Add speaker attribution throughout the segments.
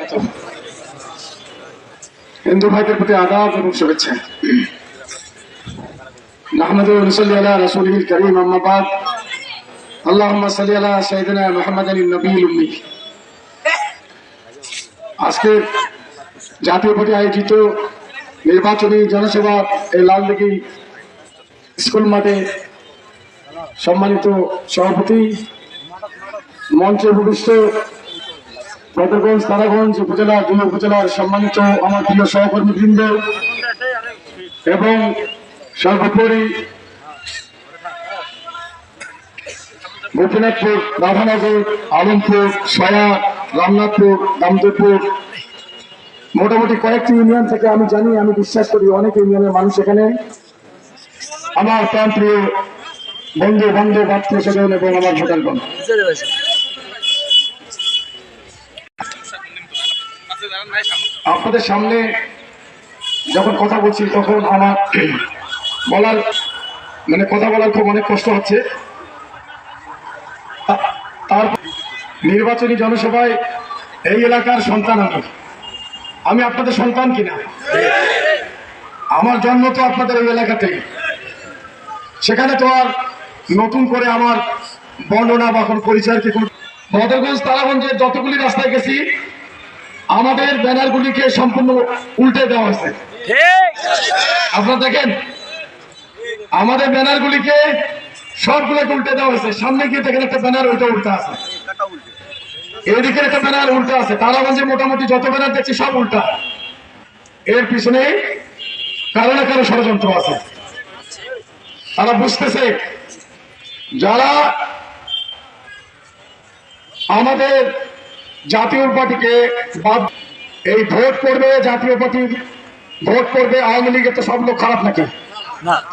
Speaker 1: বারাকাতুহু। হিন্দু ভাইদের প্রতি আদাব এবং শুভেচ্ছা। নাহমাদু ওয়া নুসাল্লি আলা রাসূলিল কারীম, আম্মা বাদ। আল্লাহুম্মা সাল্লি আলা সাইয়্যিদিনা মুহাম্মাদিন নবিয়্যিল উম্মি। আজকে জাতীয় পার্টি আয়োজিত নির্বাচনী জনসভা এই লালদিঘি স্কুল মাঠে সম্মানিত সভাপতি, মঞ্চে উপবিষ্ট বদরগঞ্জ তারাগঞ্জ উপজেলা 2 উপজেলার সম্মানিত আমার প্রিয় সহকর্মীবৃন্দ এবং সর্বোপরি গোপীনাথপুর, রাধানগর, আলমপুর, সয়া, রামনাথপুর, দামোদরপুর, মোটামুটি কয়েকটি ইউনিয়ন থেকে আমি জানি, আমি বিশ্বাস করি অনেক ইউনিয়নের মানুষ এখানে আমার প্রাণপ্রিয় বন্ধু বান্ধব, আত্মীয় স্বজন এবং আমার ভোটারগণ। আপনাদের সামনে যখন কথা বলছি তখন আমার বলার কথা বলার খুব অনেক কষ্ট হচ্ছে। তার নির্বাচনী জনসভায় এই এলাকার সন্তান আমি আপনাদের সন্তান কিনা? আমার জন্ম তো আপনাদের এই এলাকাতেই। সেখানে তো আর নতুন করে আমার বর্ণনা বা কোনো পরিচয় কি কোনো। বদরগঞ্জ তারাগঞ্জের যতগুলি রাস্তায় গেছি আমাদের ব্যানারগুলিকে সম্পূর্ণ উল্টে দেওয়া হয়েছে। আপনারা দেখেন আমাদের ব্যানারগুলিকে সবগুলোকে উল্টে দেওয়া হয়েছে। সামনে গিয়ে দেখেন একটা ব্যানার ওইটা উল্টা আছে, এদিকে একটা ব্যানার উল্টা আছে। তারাগঞ্জে মোটামুটি যত ব্যানার দেখছি সব উল্টা। এর পিছনে কারো না কারো ষড়যন্ত্র আছে। তারা বুঝতেছে যারা আমাদের জাতীয় পার্টিকে বাদ এই ভোট করবে, জাতীয় পার্টির ভোট করবে, আওয়ামী লীগের তো সব লোক খারাপ নাকি?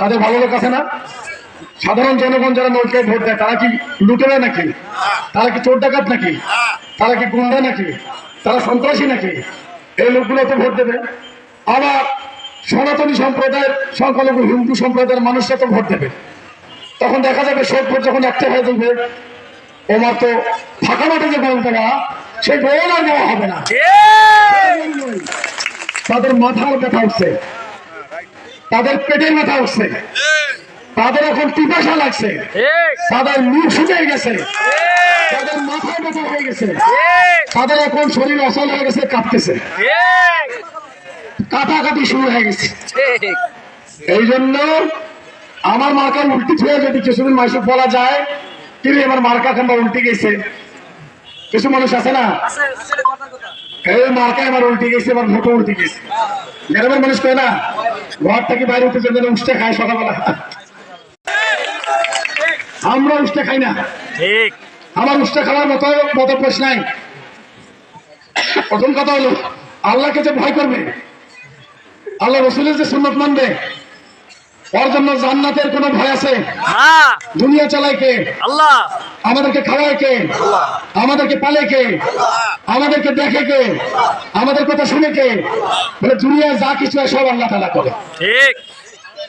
Speaker 1: তাদের ভালো লোক আছে না? সাধারণ জনগণ যারা নৌকে ভোট দেয় তারা কি লুটেরা নাকি? তারা কি চোর ডাকাত নাকি? তারা কি গুন্ডা নাকি? তারা সন্ত্রাসী নাকি? এই লোকগুলো তো ভোট দেবে। আবার সনাতনী সম্প্রদায়ের, সংখ্যালঘু হিন্দু সম্প্রদায়ের মানুষরা তো ভোট দেবে। তখন দেখা যাবে সব ভোট যখন একটা হয়ে যাবে, ওমার তো ফাঁকা মাঠে যে গোল দেওয়া, সেই গোল আর নেওয়া হবে না। তাদের মাথার ব্যথা উঠছে, তাদের পেটের ব্যথা উঠছে, তাদের এখন পিপাসা লাগছে, তাদের মুখ শুকিয়ে গেছে, তাদের মাথায় ব্যথা হয়ে গেছে, তাদের এখন শরীর অচল হয়ে গেছে, কাঁপতেছে, কাটাকাটি শুরু হয়ে গেছে। এই জন্য আমার মার্কার উল্টি ছুঁয়ে যদি কিছুদিন মাসুক বলা যায়, কিন্তু এবার মার্কা খাম্বা উল্টে গেছে। কিছু মানুষ আছে না, এই মার্কা এবার উল্টে গেছে, এবার ভোটও উল্টে গেছে। গ্রামের মানুষ কয় না, ঘর থেকে বাইরে উঠে যেন উঠতে খায় সকালবেলা। আমরা উঠতে খাই না, আমার উঠতে খাওয়ার মতো মতপ্রশ নাই। প্রথম কথা হলো আল্লাহকে যে ভয় করবে, আল্লাহ রসুলের যে সুন্নত মানবে, ওর জন্য জান্নাতের কোনো ভয় আছে? দুনিয়া চালায় কে? আল্লাহ। আমাদেরকে খাওয়ায় কে? আল্লাহ। আমাদেরকে পালে কে? আমাদেরকে দেখে কে? আমাদের কথা শুনে কে? বলে দুনিয়ায় যা কিছু সব আল্লাহ তাআলা করে।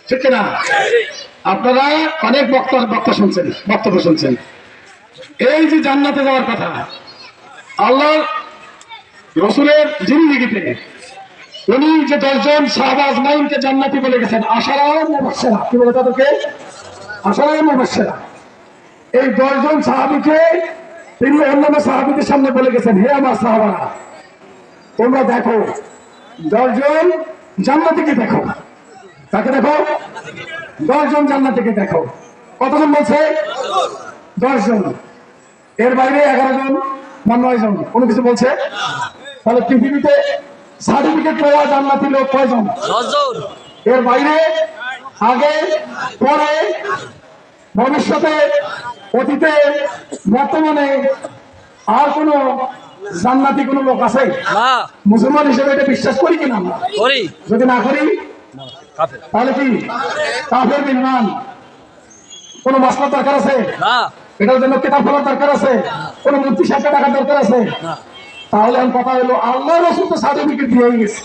Speaker 1: ঠিক না? আপনারা অনেক বক্তব্য শুনছেন। এই যে জান্নাতে যাওয়ার কথা, আল্লাহ রসুলের জিন্দেগিতে উনি যে 10 জন সাহাবা আজমাইনকে জান্নাতি বলে গেছেন, আশারা মুবাশশিরা, কি বলে তাদেরকে? আশারা মুবাশশিরা। এই 10 জন সাহাবীকে তিনি অন্যান্য সাহাবীদের সামনে বলে গেছেন, হে আমার সাহাবারা, তোমরা দেখো 10 জন জান্নাতীকে দেখো। তাকে দেখো, 10 জন জান্নাতীকে দেখো। কতজন বলছে? 10 জন। এর বাইরে 11 জন বা 9 জন কোনো কিছু বলছে? তাহলে পৃথিবীতে সার্টিফিকেট পাওয়া জান্নাতি লোক কয়জন? 10 জন। এর বাইরে আগে পরে ভবিষ্যতে অতীতে বর্তমানে আর কোন জান্নাতি কোন লোক আছে? মুসলমান হিসেবে এটা বিশ্বাস করি কিনা? আমরা করি। যদি না করি তাহলে কি কাফের বিমান? কোন মাসলা দরকার আছে? এটার জন্য কিতাব পড়ার দরকার আছে? কোন মুফতি সাহেবকে টাকার দরকার আছে? তাহলে আমি কথা হলো আল্লাহ রসুল তো সার্টিফিকেট দিয়ে গেছে,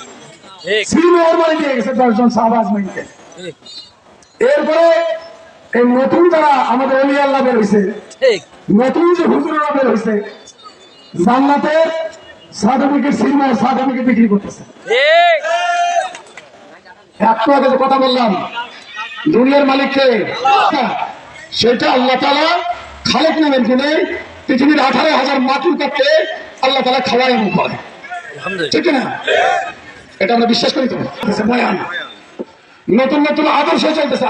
Speaker 1: দিয়ে গেছে 10 জন সাহাবা আজমাইনকে। এরপরে এই নতুন যারা আমাদের ওলি আল্লাহ বের হয়েছে, নতুন যে হুজুররা বের হয়েছে, জান্নাতের সার্টিফিকেট সিনেমা সার্টিফিকেট বিক্রি করতেছে। একটু আগে যে কথা বললাম দুনিয়ার মালিককে, সেটা আল্লাহ তাআলা খালেক নামেন কিনে পৃথিবীর 18,000 মাতৃকাকে আল্লাহ তাআলা খাওয়ায় এবং খাওয়ায়, ঠিক না? এটা আমরা বিশ্বাস করি তো। বয়ান নতুন নতুন আদর্শ চলতেছে।